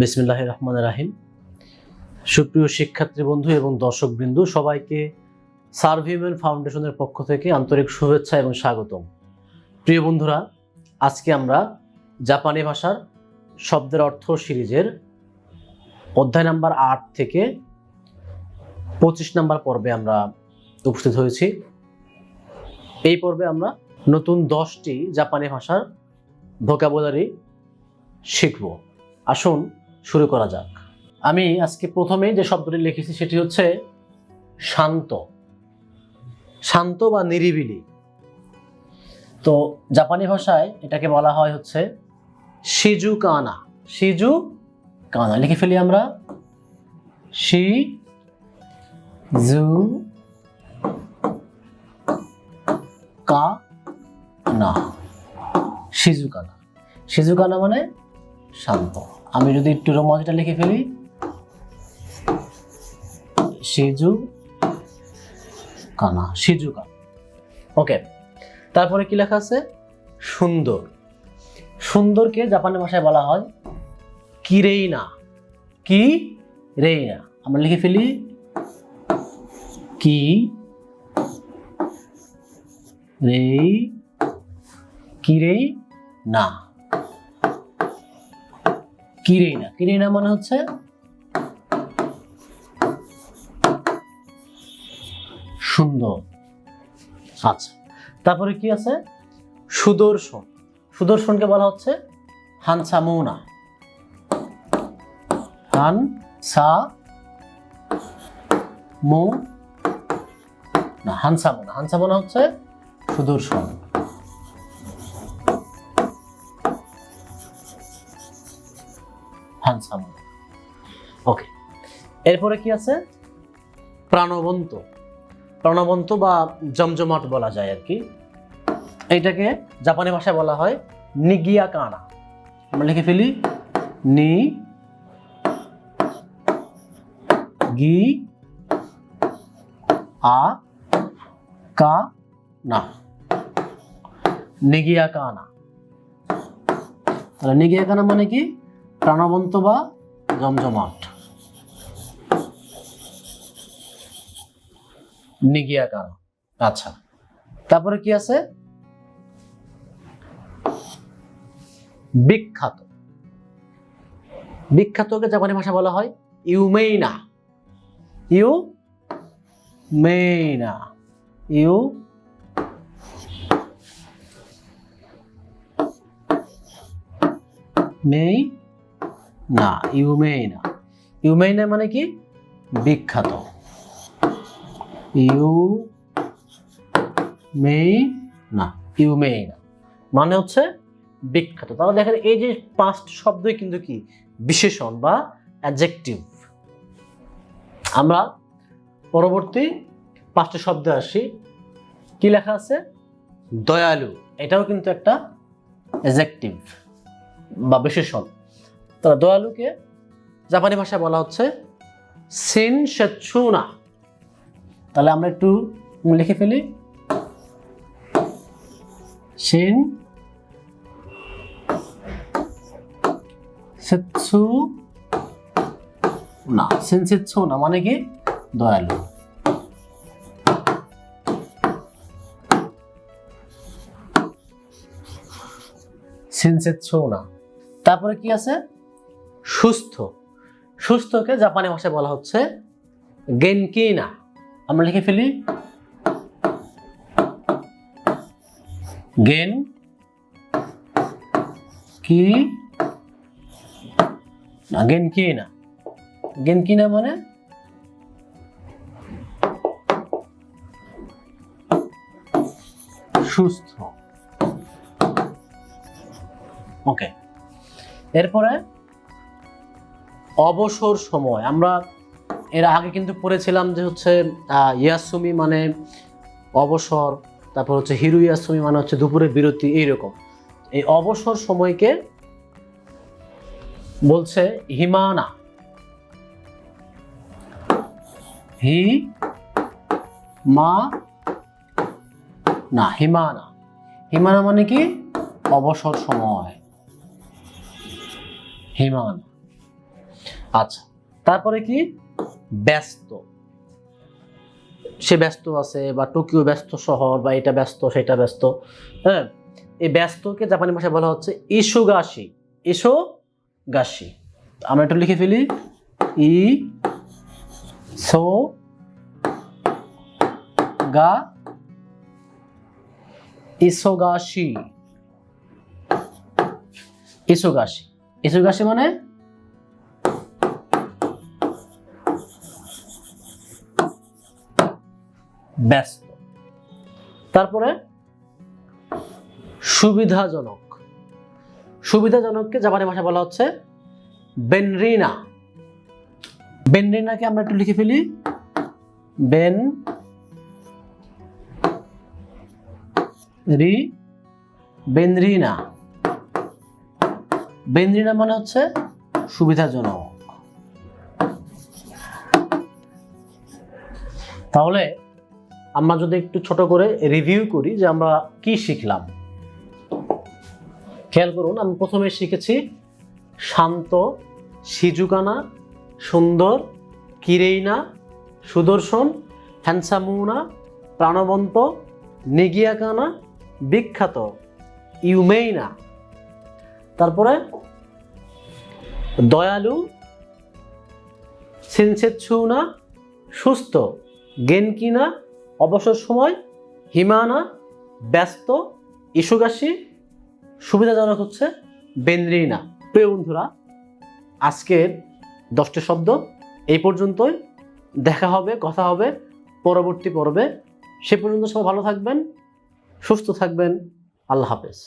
বিসমিল্লাহির রহমানির রহিম। সুপ্রিয় শিক্ষার্থী বন্ধু এবং দর্শকবৃন্দ, সবাইকে সার্ভহিউম্যান ফাউন্ডেশনের পক্ষ থেকে আন্তরিক শুভেচ্ছা এবং স্বাগতম। প্রিয় বন্ধুরা, আজকে আমরা জাপানি ভাষার শব্দের অর্থ সিরিজের অধ্যায় নাম্বার 8 থেকে 25 নাম্বার পর্বে আমরা উপস্থিত হয়েছি। এই পর্বে আমরা নতুন 10টি জাপানি ভাষার ভোকাবুলারি শিখব। আসুন শুরু করা যাক। আমি আজকে প্রথমে যে শব্দটি লিখেছি সেটি হচ্ছে শান্ত। শান্ত বা নিরিবিলি। তো জাপানি ভাষায় এটাকে বলা হয় হচ্ছে শিজুকানা। শিজুকানা লিখে ফেলি আমরা, শিজুকানা। শিজুকানা, শিজুকানা মানে শান্ত। আমি যদি একটু রোমাঞ্চটা লিখে ফেলি, শিজুকানা, শিজুকানা। ওকে, তারপরে কি লেখা আছে? সুন্দর। সুন্দরকে জাপানি ভাষায় বলা হয় কিরেইনা। কিরেইনা আমরা লিখে ফেলি কিরেইনা। কিরেইনা, কিরেইনা মানে হচ্ছে সুন্দর। আচ্ছা, তারপরে কি আছে? সুদর্শন। সুদর্শনকে বলা হচ্ছে হানসামুনা। হানসামুনা। হানসামুনা হচ্ছে সুদর্শন। হানসামুনা। ওকে, এরপরে কি আছে? প্রাণবন্ত। প্রাণবন্ত বা জমজমাট বলা যায় আর কি। এইটাকে জাপানি ভাষায় বলা হয় নিগিয়াকানা। আমরা লিখে ফেলি নিগিয়াকানা। তাহলে নিগিয়াকানা মানে কি? প্রাণবন্ত বা জমজমাট। নিগিয়াকানা। আচ্ছা, তারপরে কি আছে? বিখ্যাত। বিখ্যাতকে জাপানি ভাষা বলা হয় ইউমেইনা। ইউমেইনা। ইউমেইনা। ইউমেইনা মানে কি? বিখ্যাত। ইউমেইনা মানে হচ্ছে বিখ্যাত। তাহলে দেখেন এই যে 5টি শব্দই কিন্তু কি বিশেষণ বা অ্যাডজেক্টিভ। আমরা পরবর্তী 5টি শব্দে আসি। কি লেখা আছে? দয়ালু। এটাও কিন্তু একটা অ্যাডজেক্টিভ বা বিশেষণ। তাহলে দয়ালুকে জাপানি ভাষায় বলা হচ্ছে শিনসেৎসুনা। তাহলে আমরা একটু লিখে ফেলি শিনসেৎসুনা মানে কি? দয়ালু। শিনসেৎসুনা। তারপরে কি আছে? সুস্থ। সুস্থকে জাপানি ভাষায় বলা হচ্ছে গেনকিনা। আমরা লিখে ফেলি গেনকিনা। গেনকিনা মানে সুস্থ। ওকে, এরপরে অবসর সময়। আমরা এর আগে কিন্তু পড়েছিলাম যে হচ্ছে ইয়াসুমি মানে অবসর, তারপর হচ্ছে হিরু ইয়াসুমি মানে হচ্ছে দুপুরের বিরতি। এইরকম এই অবসর সময়কে বলছে হিমানা। হিমানা। হিমানা মানে কি? অবসর সময়। হিমানা। আচ্ছা, তারপরে কি ব্যস্ত, সে ব্যস্ত আছে, বা টোকিও ব্যস্ত শহর, বা এটা ব্যস্ত সেটা ব্যস্ত। হ্যাঁ, এই ব্যস্তকে জাপানি ভাষায় বলা হচ্ছে ইসোগাশি। ইসোগাশি আমরা একটু লিখে ফেলি, ই সো গা ইসোগাশি। ইসোগাশি, ইসোগাশি মানে ব্যস্ত। তারপরে সুবিধাজনক, সুবিধাজনককে জাপানি ভাষায় বলা হচ্ছে বেনরিনা। বেনরিনাকে আমরা একটু লিখে ফেলি, বেনরিনা। বেনরিনা মানে হচ্ছে সুবিধাজনক। তাহলে আমরা যদি একটু ছোট করে রিভিউ করি যে আমরা কি শিখলাম, খেয়াল করুন। আমি প্রথমে শিখেছি শান্ত, সিজুকানা, সুন্দর, কিরেইনা, সুদর্শন, হ্যান্ডসামুনা, প্রাণবন্ত, নিগিয়াকানা, বিখ্যাত, ইউমেইনা। তারপরে দয়ালু, সেনসেৎসুনা, সুস্থ, গেনকিনা, অবসর সময়, হিমানা, ব্যস্ত, ইসুগাশি, সুবিধাজনক হচ্ছে বেনরিনা। প্রিয় বন্ধুরা, আজকের 10টি শব্দ এই পর্যন্তই। দেখা হবে, কথা হবে পরবর্তী পর্বে। সে পর্যন্ত সবাই ভালো থাকবেন, সুস্থ থাকবেন। আল্লাহ হাফেজ।